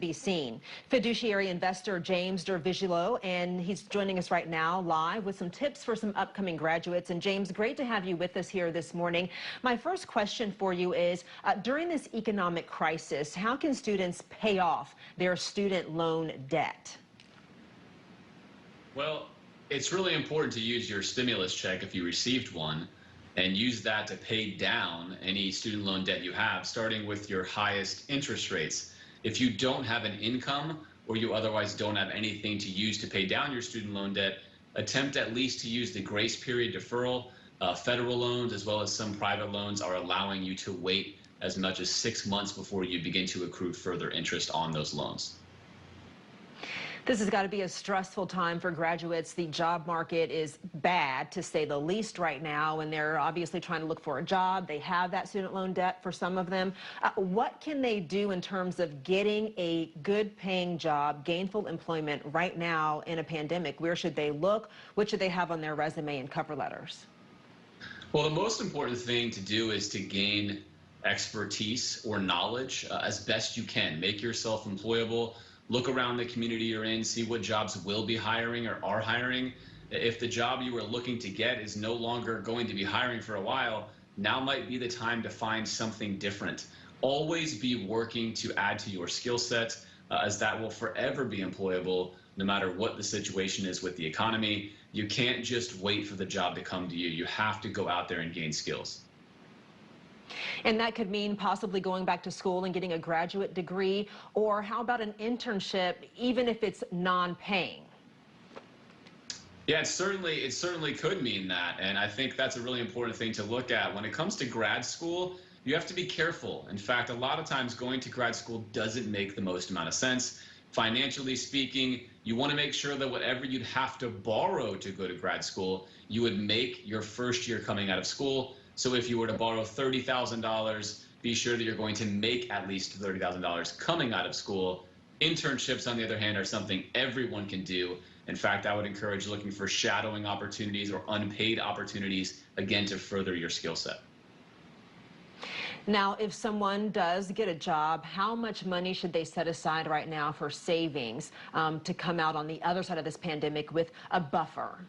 be seen. Fiduciary investor James Virgilio, and he's joining us right now live with some tips for some upcoming graduates. And James, great to have you with us here this morning. My first question for you is, during this economic crisis, how can students pay off their student loan debt? Well, it's really important to use your stimulus check if you received one and use that to pay down any student loan debt you have, starting with your highest interest rates. If you don't have an income or you otherwise don't have anything to use to pay down your student loan debt, attempt at least to use the grace period deferral. Federal loans as well as some private loans are allowing you to wait as much as 6 months before you begin to accrue further interest on those loans. This has got to be a stressful time for graduates. The job market is bad, to say the least, right now, and they're obviously trying to look for a job. They have that student loan debt for some of them. What can they do in terms of getting a good-paying job, gainful employment right now in a pandemic? Where should they look? What should they have on their resume and cover letters? Well, the most important thing to do is to gain expertise or knowledge as best you can. Make yourself employable. Look around the community you're in, see what jobs will be hiring or are hiring. If the job you were looking to get is no longer going to be hiring for a while, now might be the time to find something different. Always be working to add to your skill set, as that will forever be employable no matter what the situation is with the economy. You can't just wait for the job to come to you. You have to go out there and gain skills. And that could mean possibly going back to school and getting a graduate degree, or how about an internship, even if it's non-paying? Yeah, it certainly could mean that, and I think that's a really important thing to look at. When it comes to grad school, you have to be careful. In fact, a lot of times going to grad school doesn't make the most amount of sense. Financially speaking, you want to make sure that whatever you'd have to borrow to go to grad school, you would make your first year coming out of school. So if you were to borrow $30,000, be sure that you're going to make at least $30,000 coming out of school. Internships, on the other hand, are something everyone can do. In fact, I would encourage looking for shadowing opportunities or unpaid opportunities, again, to further your skill set. Now, if someone does get a job, how much money should they set aside right now for savings to come out on the other side of this pandemic with a buffer?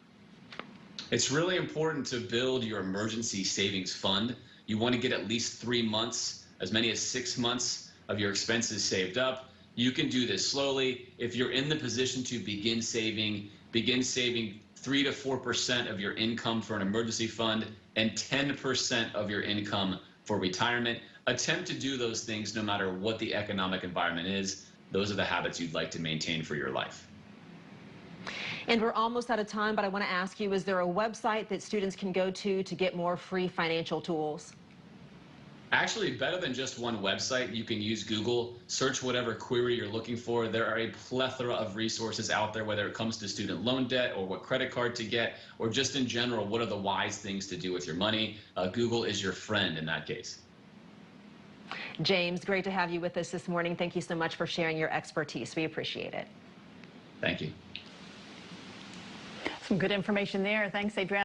It's really important to build your emergency savings fund. You want to get at least 3 months, as many as 6 months of your expenses saved up. You can do this slowly. If you're in the position to begin saving 3 to 4% of your income for an emergency fund and 10% of your income for retirement. Attempt to do those things no matter what the economic environment is. Those are the habits you'd like to maintain for your life. And we're almost out of time, but I want to ask you, is there a website that students can go to get more free financial tools? Actually, better than just one website, you can use Google, search whatever query you're looking for. There are a plethora of resources out there, whether it comes to student loan debt or what credit card to get, or just in general, what are the wise things to do with your money. Google is your friend in that case. James, great to have you with us this morning. Thank you so much for sharing your expertise. We appreciate it. Thank you. Some good information there. Thanks, Adriana.